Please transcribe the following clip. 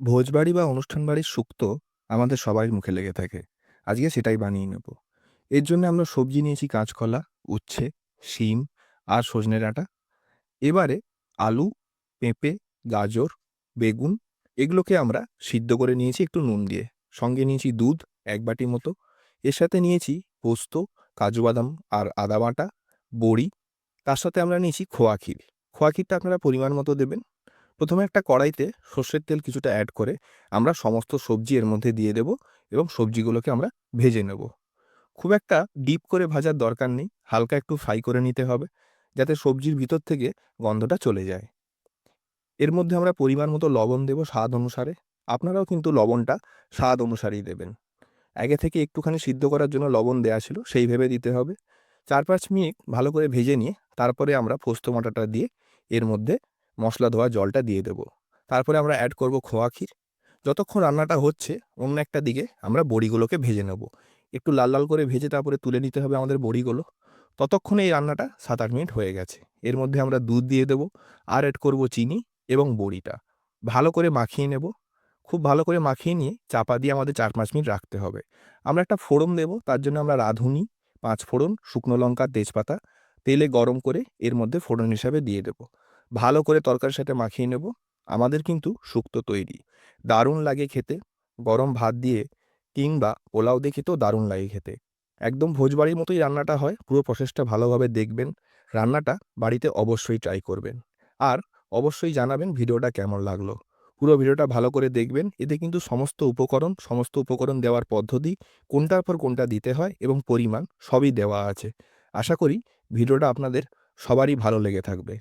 ভোজবাড়ি বা অনুষ্ঠান বাড়ির শুক্তো আমাদের সবারই মুখে লেগে থাকে। আজকে সেটাই বানিয়ে নেব। এর জন্য আমরা সবজি নিয়েছি কাঁচকলা, উচ্ছে, শিম আর সজনে ডাঁটা। এবারে আলু, পেঁপে, গাজর, বেগুন এগুলোকে আমরা সিদ্ধ করে নিয়েছি একটু নুন দিয়ে। সঙ্গে নিয়েছি দুধ ১ বাটি মতো। এর সাথে নিয়েছি পোস্ত, কাজু বাদাম আর আদা বাটা, বড়ি। তার সাথে আমরা নিয়েছি খোয়া ক্ষীর। খোয়া ক্ষীরটা আপনারা পরিমাণ মতো দেবেন। প্রথমে একটা কড়াইতে সর্ষের তেল কিছুটা অ্যাড করে আমরা সমস্ত সবজি এর মধ্যে দিয়ে দেব এবং সবজিগুলোকে আমরা ভেজে নেব। খুব একটা ডিপ করে ভাজার দরকার নেই, হালকা একটু ফ্রাই করে নিতে হবে যাতে সবজির ভিতর থেকে গন্ধটা চলে যায়। এর মধ্যে আমরা পরিমাণ মতো লবণ দেব স্বাদ অনুসারে। আপনারাও কিন্তু লবণটা স্বাদ অনুসারেই দেবেন। আগে থেকে একটুখানি সিদ্ধ করার জন্য লবণ দেয়া ছিল, সেই ভেবে দিতে হবে। ৪-৫ মিনিট ভালো করে ভেজে নিয়ে তারপরে আমরা পোস্ত বাটাটা দিয়ে এর মধ্যে মসলা ধোয়া জলটা দিয়ে দেব। তারপরে আমরা অ্যাড করব খোয়া ক্ষীর। যতক্ষণ রান্নাটা হচ্ছে অন্য একটা দিকে আমরা বড়িগুলোকে ভেজে নেব। একটু লাল, লাল করে ভেজে তারপরে তুলে নিতে হবে আমাদের বড়িগুলো। ততক্ষণে এই রান্নাটা ৭-৮ মিনিট হয়ে গেছে। এর মধ্যে আমরা দুধ দিয়ে দেব, আর এড করব চিনি এবং বড়িটা। ভালো করে মাখিয়ে নেব। খুব ভালো করে মাখিয়ে নিয়ে চাপা দিয়ে আমাদের ৪-৫ মিনিট রাখতে হবে। আমরা একটা ফোড়ন দেব, তার জন্য আমরা রাঁধুনি, ৫ ফোড়ন, শুকনো লঙ্কা, তেজপাতা তেলে গরম করে এর মধ্যে ফোড়ন হিসাবে দিয়ে দেব। ভালো করে তরকারির সাথে মাখিয়ে নেব। আমাদের কিন্তু শুক্তো তৈরি। দারুণ লাগে খেতে। গরম ভাত দিয়ে কিংবা পোলাও দিয়ে খেতেও দারুণ লাগে খেতে। একদম ভোজবাড়ির মতোই রান্নাটা হয়। পুরো প্রসেসটা ভালোভাবে দেখবেন। রান্নাটা বাড়িতে অবশ্যই ট্রাই করবেন। আর অবশ্যই জানাবেন ভিডিওটা কেমন লাগলো। পুরো ভিডিওটা ভালো করে দেখবেন। এতে কিন্তু সমস্ত উপকরণ দেওয়ার পদ্ধতি, কোনটার পর কোনটা দিতে হয় এবং পরিমাণ সবই দেওয়া আছে। আশা করি ভিডিওটা আপনাদের সবারই ভালো লেগে থাকবে।